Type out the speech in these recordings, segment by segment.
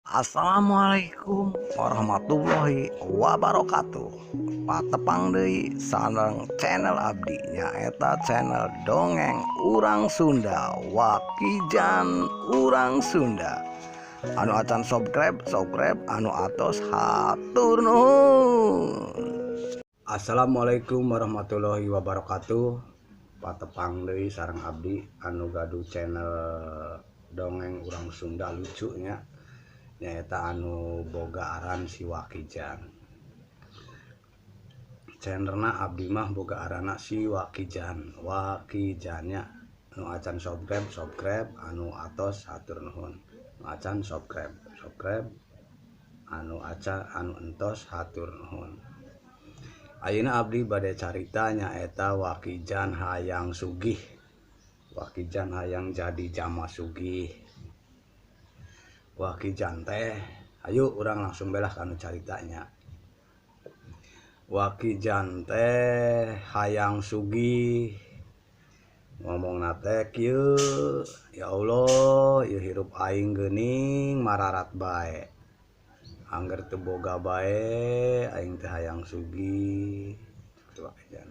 Assalamualaikum warahmatullahi wabarakatuh. Patepang deui sareng channel abdi nyaeta channel dongeng urang Sunda Wakijan urang Sunda. Anu acan subscribe anu atos hatur nuhun. Assalamualaikum warahmatullahi wabarakatuh. Patepang deui sareng abdi anu gaduh channel dongeng urang Sunda lucunya nyaeta anu boga aran si Wakijan. Channelna abdi mah boga arana si Wakijan. Wakijannya anu acan subscribe anu atos hatur nuhun. Anu acan subscribe anu entos hatur nuhun. Ayeuna abdi bade carita nyaeta Wakijan hayang sugih. Wakijan hayang jadi jama sugih. Wakijan teh, ayo urang langsung belah kanu caritanya. Wakijan teh hayang sugih. Ngomongna teh kieu, ya Allah, ieu hirup aing geuning mararat bae. Angger teu boga bae aing teh hayang sugih. Wakijan.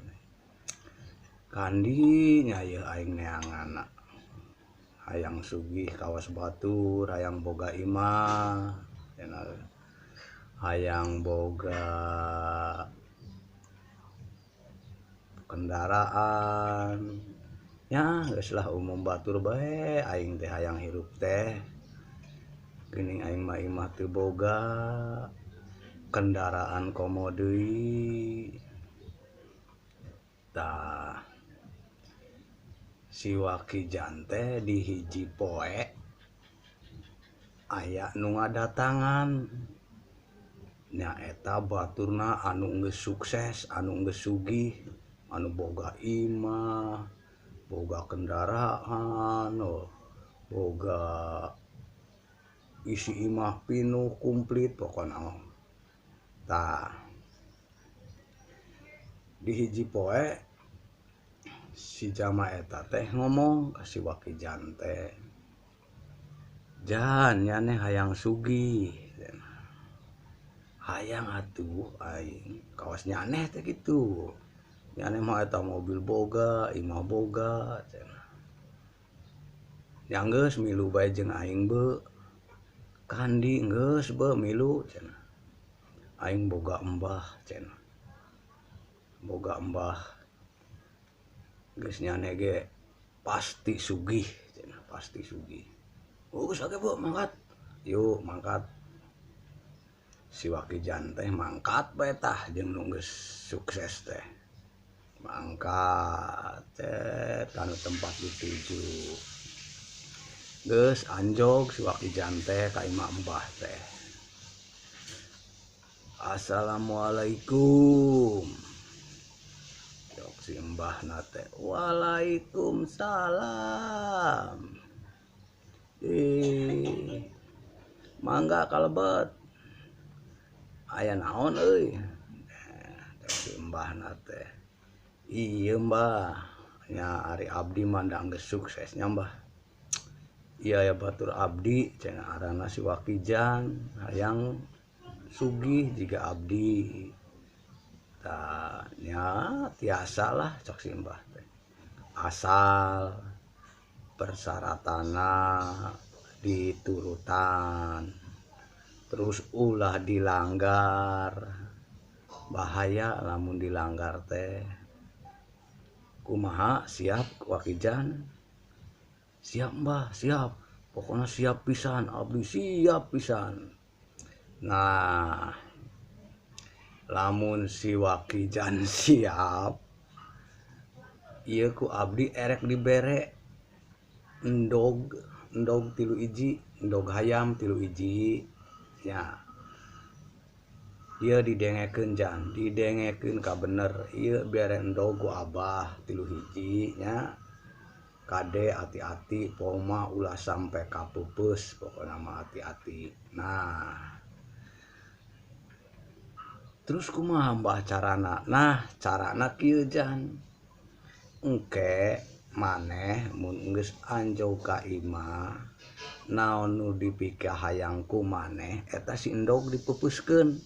Kandi nya ieu aing neanganna. Hayang sugih kawas batur, hayang boga imah, hayang boga kendaraan. Ya, geus lah umum batur bae aing teh hayang hirup teh. Geuning aing mah imah teu boga, kendaraan komo deui. Tah si Wakijan teh di hiji poe aya nu ngadatangan nyaeta baturna anu geus sukses, anu geus sugih, anu boga imah, boga kendaraan, boga isi imah pinuh komplit pokona. Tah di hiji poe si jama eta teh ngomong ka si Wakijan teh, "Jan, nyane hayang sugih." "Hayang atuh aing, kawas nyaneh teh kitu. Nyaneh mah eta mobil boga, imah boga." "Ya geus milu bae jeung aing beu." "Kandi geus beu milu." cenah. "Aing boga embah," cenah. "Boga embah geus nyaneh ge pasti sugih," cenah, "pasti sugih." "Oh geus age beuh mangkat." "Yuk mangkat." Si Wakijan teh mangkat bae tah jeung nu geus sukses teh. Mangkat kana tempat dituju. Geus anjog si Wakijan teh ka imah embah teh. "Assalamualaikum." Si mbahna teh, "Waalaikumsalam. Mangga kalebet. Aya naon euy?" Si mbahna teh, "Ieu Mbah, nya ari abdi mandang geus sukses nya Mbah." "Iya ya batur abdi," cenah aranna si Wakijan, "hayang sugih jiga abdi." Tah nya tiasa lah cok si mbah teh. Asal persyaratanna diturutan, terus ulah dilanggar. Bahaya lamun dilanggar teh. "Kumaha siap Wakijan?" "Siap Mbah, siap. Pokoknya siap pisan, abdi siap pisan." Nah, lamun si Wakijan siap, ieu ku abdi erek dibere endog 3 iji, endog hayam 3 iji nya. Ieu didengekeun jan, didengekeun ka bener. Ieu bere endog ku Abah 3 hiji nya. Kade hati-hati poma ulah sampe kapeupeuss, pokona mah hati-hati. Nah, terus kumaha Mbah carana? Nah, carana kieu jan. Engke maneh mun geus anjog ka imah naon nu dipikir hayang ku maneh eta si endog dipupuskeun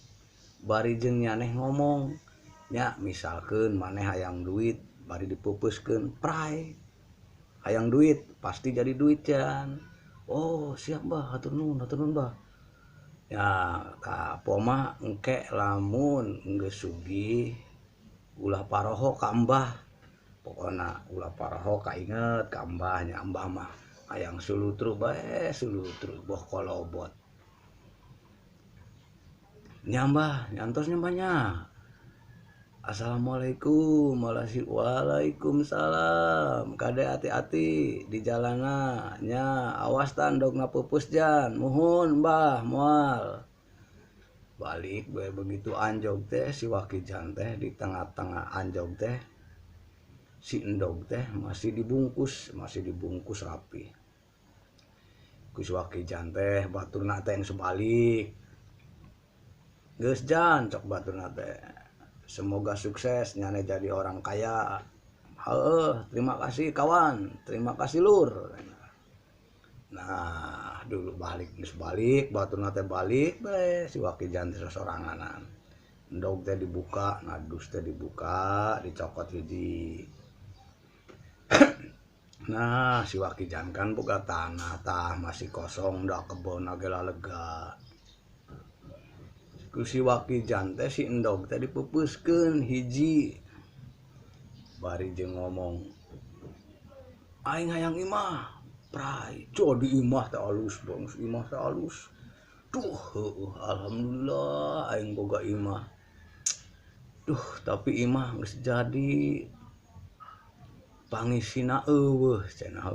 bari jeung nyaneh ngomong nya misalkeun maneh hayang duit bari dipupuskeun pray hayang duit pasti jadi duit can. Oh siap bah hatur nuhun bah ya ka poma engke lamun geus sugih ulah paroho ka embah pokona ulah paroho kainget ka embah nya embah mah hayang sulutru bae sulutru boh kolobot nya mbah nyantos nya mbahnya. Assalamualaikum waalaikumsalam kade hati-hati di jalana nya awas tan dog ngapupus jan muhun mbah moal balik bae begitu anjog teh si Wakijan teh di tengah-tengah anjog teh si endog teh masih dibungkus rapi ku si Wakijan teh baturna teh sebalik geus jan cok baturna teh semoga sukses nyane jadi orang kaya. Terima kasih kawan, terima kasih lur. Nah, dulu geus balik, baturna teh balik bae si Wakijan teh sosoranganan. Endog teh dibuka, nadus teh dibuka, dicokot hiji. Nah, si Wakijan kan boga tanah tah masih kosong da kebon agela lega. Ku si Wakijan teh si endog teh dipupuskeun hiji bari jeung ngomong aing hayang imah pray codi imah teh alus bang imah teh alus tuh alhamdulillah aing boga imah duh tapi imah geus jadi pangisina eueuh cenah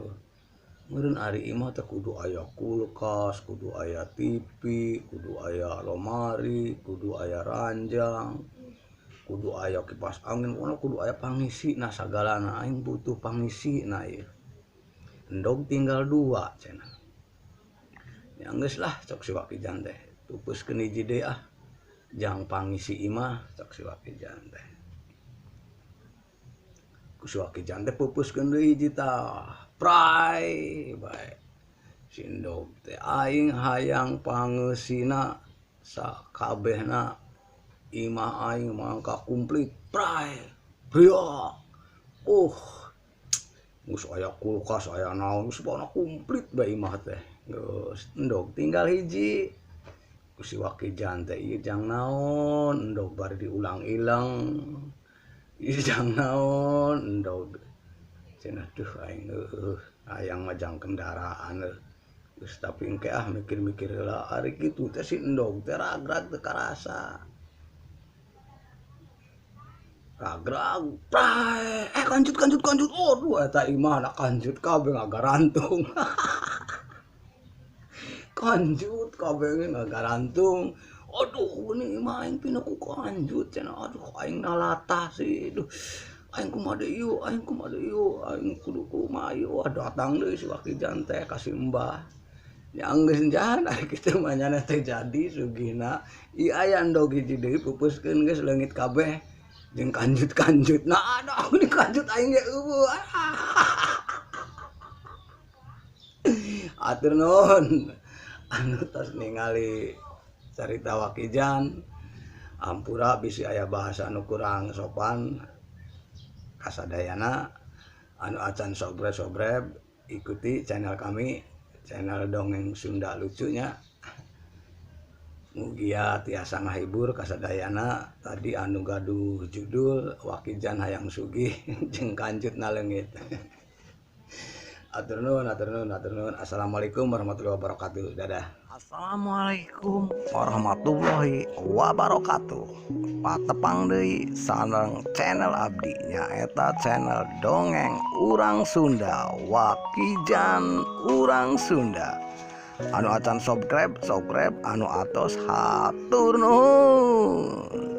meureun ari imah teh kudu aya kulkas, kudu aya TV, kudu aya lomari, kudu aya ranjang, kudu aya kipas angin, kudu aya pangisi. Nah sagalana aing butuh pangisi na ieu. Endog tinggal 2 cenah. Ya geus lah cok si Wakijan teh. Pupuskeun hiji deui ah. Jang pangisi imah cok si Wakijan teh. Ku si Wakijan teh pupuskeun deui hiji tah. Pray bae si endog teh aing hayang pangeusina sakabehna imah aing mangka kumplit pray priok geus aya kulkas aya naon geus pokona kumplit bae imah teh geus endog tinggal hiji ku si Wakijan teh ieu jang naon endog bari diulang-ilang ieu jang naon endog cenah duh aing hayang majang kendaraan geus tapi engke ah mikir-mikir heula ari kitu teh si endog teh ragrag teu karasa ragrag pray kanjut aduh eta imah na kanjut kabeh ngagarantung kanjut kabeh ngagarantung aduh ini imah aing pina ku kanjut cenah aduh aing nalatah sih duh aing kumaha deui ieu aing kudu kumaha ieu datang deui si Wakijan teh ka si Mbah nya geus jan ari kitu mah nyana teh jadi sugihna ieu aya endog hiji deui pupuskeun geus leungit kabeh jeung kanjut nah ada ini kanjut aing ge eueuh atur nuhun anu tos ningali carita Wakijan ampura bisi aya bahasa anu kurang sopan kasadayana anu acan sobreb ikuti channel kami channel dongeng Sunda lucunya mugia tiasa ngahibur kasadayana tadi anu gaduh judul Wakijan hayang sugih jeung kanjutna leungit atur nuhun assalamualaikum warahmatullahi wabarakatuh dadah. Assalamualaikum warahmatullahi wabarakatuh. Patepang deui sareng channel abdi nyaeta channel dongeng urang Sunda Wakijan urang Sunda. Anu acan subscribe anu atos hatur nuhun.